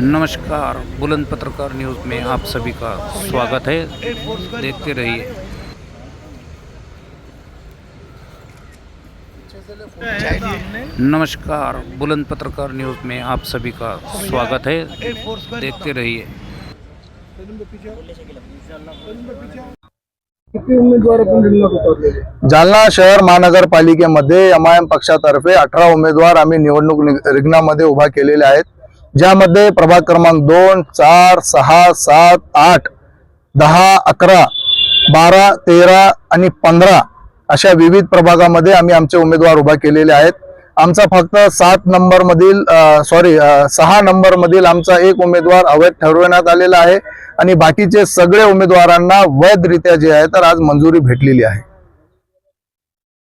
नमस्कार, बुलंद पत्रकार न्यूज़ में आप सभी का स्वागत है। देखते रहिए। नमस्कार, बुलंद पत्रकार न्यूज़ में आप सभी का स्वागत है। देखते रहिए। किती उमेदवार आपण रिंगणात उतरलेले? जालना शहर महानगरपालिकेमध्ये एमआयएम पक्षातर्फे 18 उमेदवार आम्ही निवडणूक रिंगणामध्ये उभा केलेले आहेत, ज्यामध्ये प्रभाग क्रमांक 2, 4, 6, 7, 8, 10, 11, 12, 13 आणि 15 अशा विविध प्रभागामध्ये आम्ही आमचे उमेदवार उभा केलेले आहेत। आमचा फक्त 6 नंबर मधील आमचा एक उमेदवार अवैध ठरवण्यात आलेला आहे आणि बाकीचे सगळे उमेदवारांना वैधरित्या जे आहे तर आज मंजुरी भेटलेली आहे।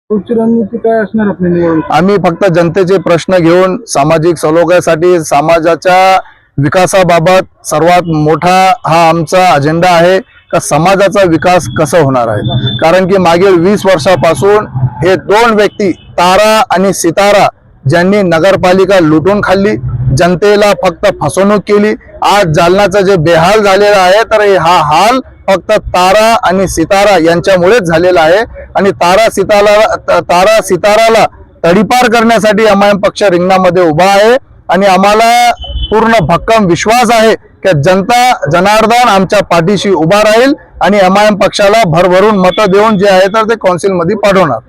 पुढची रणनीती काय असणार आपली निवडणूक? आम्ही फक्त जनतेचे प्रश्न घेऊन सामाजिक सलोख्यासाठी समाजाच्या विकासाबाबत सर्वात मोठा हा आमचा अजेंडा आहे का समाजाचा विकास कसा होणार आहे। कारण की मागील 20 वर्षापासून हे दोन व्यक्ती तारा आणि सितारा ज्यांनी नगरपालिका लुटून खाल्ली, जनतेला फक्त फसवणूक केली। आज जालनाचा जे बेहाल झालेला आहे तर हा हाल फक्त तारा आणि सितारा यांच्यामुळेच झालेला आहे आणि तारा सिताराला तडीपार करण्यासाठी एमआयएम पक्ष रिंगणामध्ये उभा आहे आणि आम्हाला पूर्ण भक्कम विश्वास आहे की जनता जनार्दन आमच्या पाठीशी उभा राहील आणि एमआयएम पक्षाला भरभरून मतं देऊन जे आहे तर ते काउन्सिल मध्ये पाठवणार।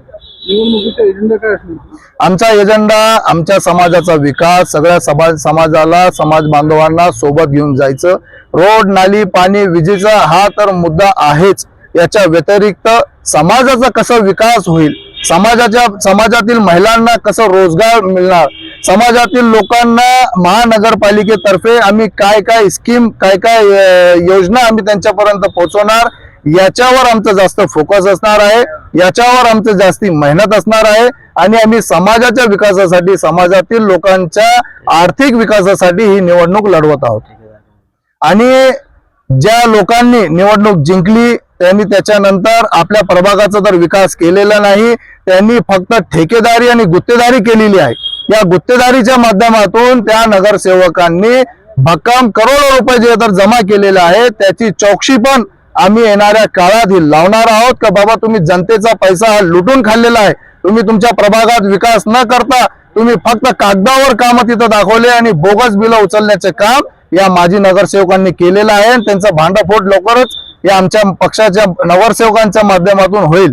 निवडणुकीचा एजेंडा काय असणार? आमचा एजेंडा आमच्या समाजाचा विकास, सगळ्या समाजाला समाज बांधवांना सोबत घेऊन जायचं। रोड, नाली, पाणी, विजेचा हा तर मुद्दा आहेच, याच्या व्यतिरिक्त समाजाचा कसा विकास होईल, समाजातील महिलांना कसा रोजगार मिळणार, समाजातील लोकांना महानगरपालिकेतर्फे आम्ही काय स्कीम काय योजना आम्ही त्यांच्यापर्यंत पोहोचवणार, याच्यावर आमचं जास्त फोकस असणार आहे, याच्यावर आमचं जास्ती मेहनत असणार आहे आणि आम्ही समाजाच्या विकासासाठी, समाजातील लोकांच्या आर्थिक विकासासाठी ही निवडणूक लढवत आहोत। आणि ज्या लोकांनी निवडणूक जिंकली त्यांनी त्याच्यानंतर आपल्या प्रभागाचा तर विकास केलेला नाही, त्यांनी फक्त ठेकेदारी आणि गुत्तेदारी केलेली आहे। या गुत्तेदारीच्या माध्यमातून त्या नगरसेवकांनी भक्कम करोडो रुपये जे तर जमा केलेले आहे त्याची चौकशी पण आम्ही येणाऱ्या काळात ही लावणार आहोत का बाबा तुम्ही जनतेचा पैसा हा लुटून खाल्लेला आहे, तुम्ही तुमच्या प्रभागात विकास न करता तुम्ही फक्त कागदावर काम तिथं दाखवले आणि बोगस बिल उचलण्याचे काम या माजी नगरसेवकांनी केलेलं आहे। त्यांचा भांडाफोड लवकरच या आमच्या पक्षाच्या नगरसेवकांच्या माध्यमातून होईल।